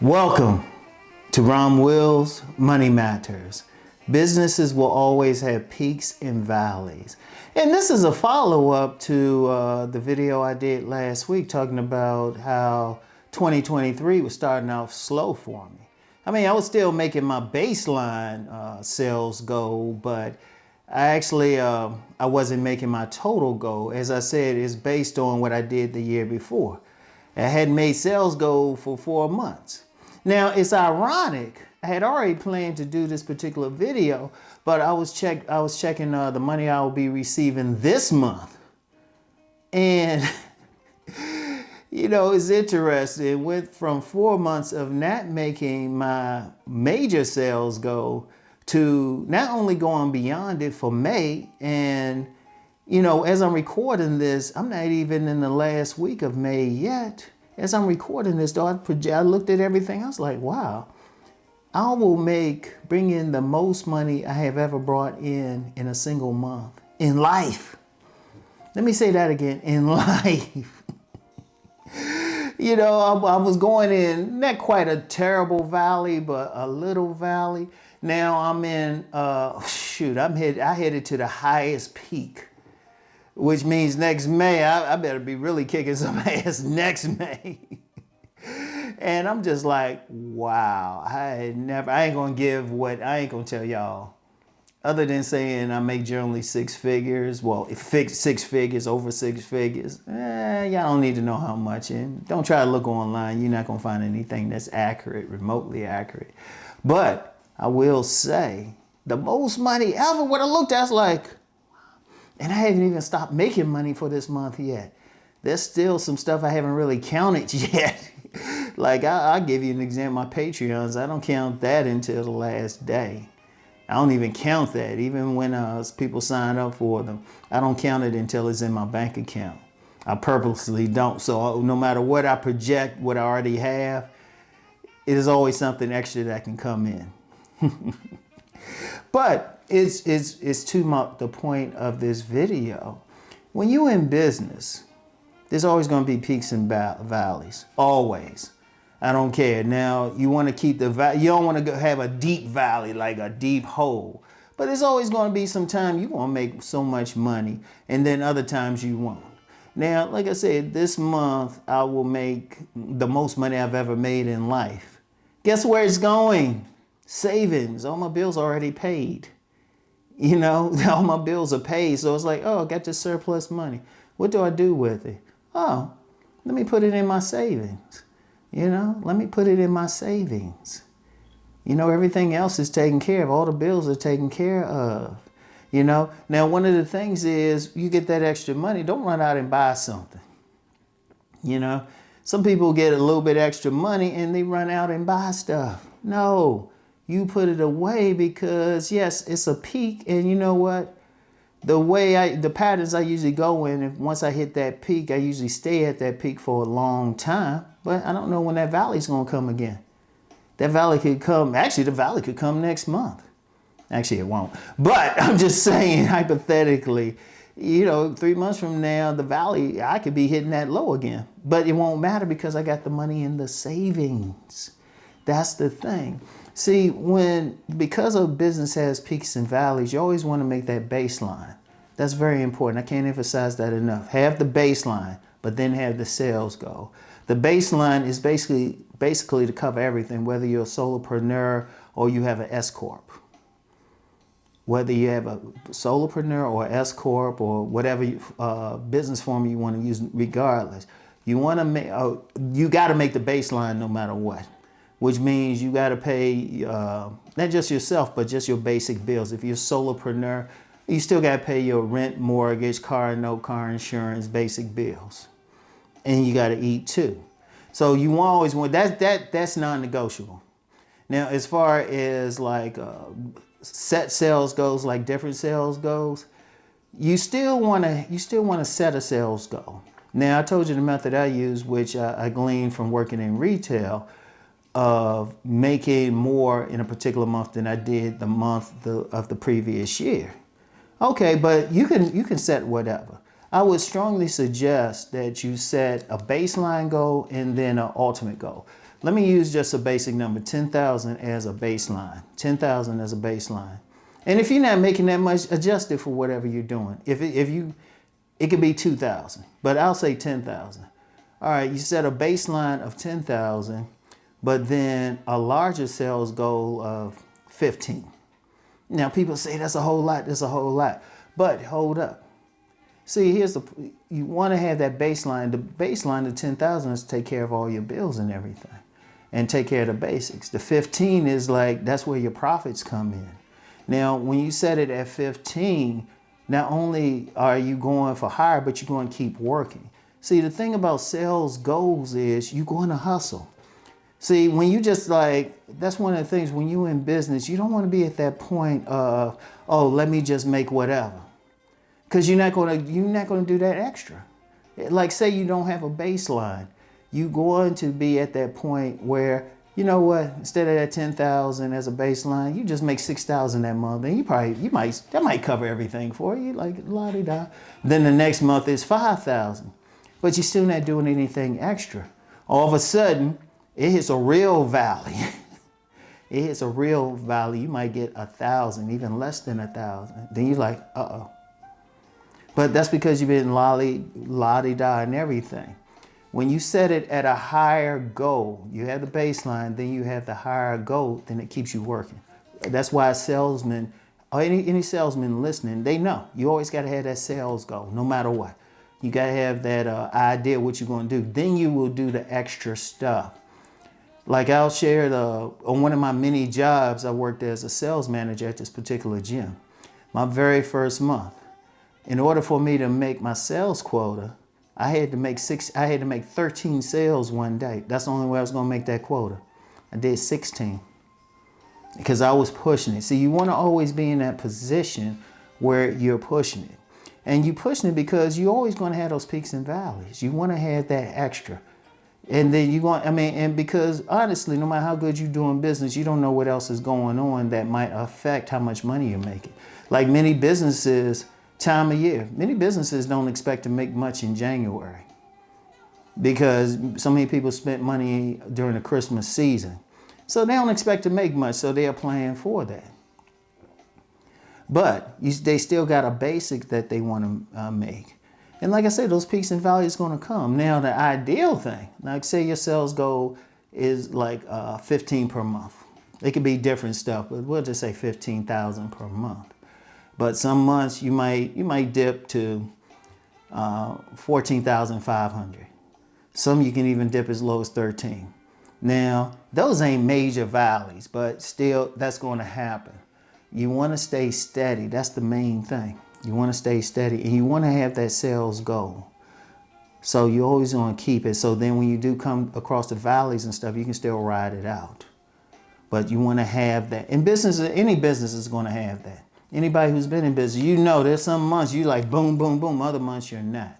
Welcome to Rom Wills Money Matters. Businesses will always have peaks and valleys. And this is a follow-up to the video I did last week talking about how 2023 was starting off slow for me. I mean, I was still making my baseline sales goal, but I wasn't making my total goal. As I said, it's based on what I did the year before. I hadn't made sales goal for 4 months. Now, it's ironic. I had already planned to do this particular video, but I was checking the money I will be receiving this month. And, you know, it's interesting. It went from 4 months of not making my major sales goal to not only going beyond it for May. And, you know, as I'm recording this, I'm not even in the last week of May yet. As I'm recording this, though, I looked at everything. I was like, wow, I will bring in the most money I have ever brought in a single month in life. Let me say that again, in life. You know, I was going in not quite a terrible valley, but a little valley. Now I'm in, I headed to the highest peak, which means next May, I better be really kicking some ass next May. And I'm just like, wow, I ain't gonna tell y'all, other than saying I make generally 6 figures, well, six figures, over 6 figures, y'all don't need to know how much. And don't try to look online. You're not gonna find anything that's accurate, remotely accurate. But I will say, the most money ever, what I looked at, I was like, and I haven't even stopped making money for this month yet. There's still some stuff I haven't really counted yet. Like, I'll give you an example, my Patreons, I don't count that until the last day. I don't even count that. Even when people sign up for them, I don't count it until it's in my bank account. I purposely don't. So no matter what I project, what I already have, it is always something extra that can come in. But it's to the point of this video. When you're in business, there's always going to be peaks and valleys. Always. I don't care. Now, you want to keep you don't want to have a deep valley, like a deep hole. But there's always going to be some time you want to make so much money, and then other times you won't. Now, like I said, this month I will make the most money I've ever made in life. Guess where it's going? Savings. All my bills are already paid. You know, all my bills are paid. So it's like, oh, I got this surplus money. What do I do with it? Oh, let me put it in my savings. You know, let me put it in my savings. You know, everything else is taken care of. All the bills are taken care of. You know, now one of the things is you get that extra money, don't run out and buy something. You know, some people get a little bit extra money and they run out and buy stuff. No. You put it away because, yes, it's a peak. And you know what? The patterns I usually go in, once I hit that peak, I usually stay at that peak for a long time. But I don't know when that valley's going to come again. That valley could come. Actually, the valley could come next month. Actually, it won't. But I'm just saying, hypothetically, you know, 3 months from now, the valley, I could be hitting that low again. But it won't matter because I got the money in the savings. That's the thing. See, because a business has peaks and valleys, you always want to make that baseline. That's very important. I can't emphasize that enough. Have the baseline, but then have the sales goal. The baseline is basically to cover everything, whether you're a solopreneur or you have an S corp. Whether you have a solopreneur or S corp or whatever business form you want to use, regardless, you got to make the baseline no matter what. Which means you got to pay not just yourself, but just your basic bills. If you're a solopreneur, you still got to pay your rent, mortgage, car note, car insurance, basic bills. And you got to eat too. So you always want that's non-negotiable. Now, as far as like set sales goes, like different sales goes, you still want to set a sales goal. Now, I told you the method I use, which I gleaned from working in retail, of making more in a particular month than I did the month of the previous year. Okay, but you can set whatever. I would strongly suggest that you set a baseline goal and then an ultimate goal. Let me use just a basic number, 10,000 as a baseline. 10,000 as a baseline. And if you're not making that much, adjust it for whatever you're doing. It could be 2,000, but I'll say 10,000. All right, you set a baseline of 10,000, but then a larger sales goal of 15. Now people say that's a whole lot, that's a whole lot. But hold up. See, you want to have that baseline. The baseline of 10,000 is to take care of all your bills and everything and take care of the basics. The 15 is like, that's where your profits come in. Now, when you set it at 15, not only are you going for higher, but you're going to keep working. See, the thing about sales goals is you're going to hustle. See, when you just that's one of the things when you're in business, you don't want to be at that point of, oh, let me just make whatever. Because you're not going to do that extra. Like say you don't have a baseline. You're going to be at that point where, you know what, instead of that 10,000 as a baseline, you just make 6,000 that month. And that might cover everything for you, like la-di-da. Then the next month is 5,000. But you're still not doing anything extra. All of a sudden, it hits a real valley. It hits a real valley. You might get 1,000, even less than 1,000. Then you're like, uh-oh. But that's because you've been la-di-da and everything. When you set it at a higher goal, you have the baseline, then you have the higher goal, then it keeps you working. That's why a salesman, or any salesman listening, they know you always got to have that sales goal, no matter what. You got to have that idea what you're going to do. Then you will do the extra stuff. Like I'll share on one of my many jobs, I worked as a sales manager at this particular gym. My very first month. In order for me to make my sales quota, I had to make 13 sales one day. That's the only way I was going to make that quota. I did 16 because I was pushing it. See, you want to always be in that position where you're pushing it. And you're pushing it because you're always going to have those peaks and valleys. You want to have that extra. And then and because honestly, no matter how good you're doing business, you don't know what else is going on that might affect how much money you're making. Like many businesses, time of year. Many businesses don't expect to make much in January because so many people spent money during the Christmas season. So they don't expect to make much, so they are planning for that. But they still got a basic that they want to make. And like I said, those peaks and valleys are going to come. Now, the ideal thing, like say your sales goal is like 15 per month. It could be different stuff, but we'll just say 15,000 per month. But some months you might dip to 14,500. Some you can even dip as low as 13. Now, those ain't major valleys, but still that's going to happen. You want to stay steady. That's the main thing. You want to stay steady and you want to have that sales goal. So you always want to keep it. So then when you do come across the valleys and stuff, you can still ride it out. But you want to have that. In business, any business is going to have that. Anybody who's been in business, you know there's some months you like boom, boom, boom. Other months you're not.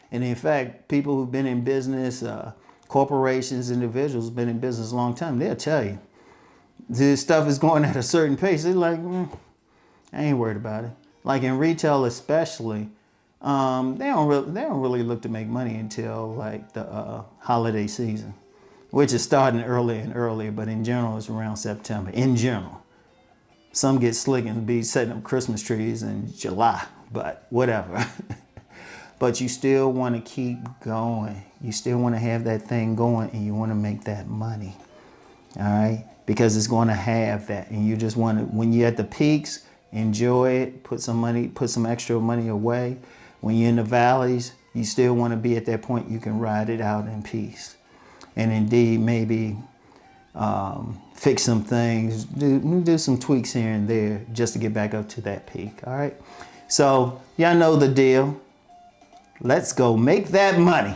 And in fact, people who've been in business, corporations, individuals who've been in business a long time, they'll tell you this stuff is going at a certain pace. They're like, I ain't worried about it. Like in retail especially, they don't really look to make money until like the holiday season, which is starting earlier and earlier, but in general it's around September, in general. Some get slick and be setting up Christmas trees in July, but whatever. But you still want to keep going. You still want to have that thing going and you want to make that money, all right? Because it's going to have that. And you just want to, when you're at the peaks, enjoy it, put some extra money away. When you're in the valleys, you still want to be at that point you can ride it out in peace. And indeed, maybe fix some things, do some tweaks here and there just to get back up to that peak, all right? So y'all know the deal. Let's go make that money.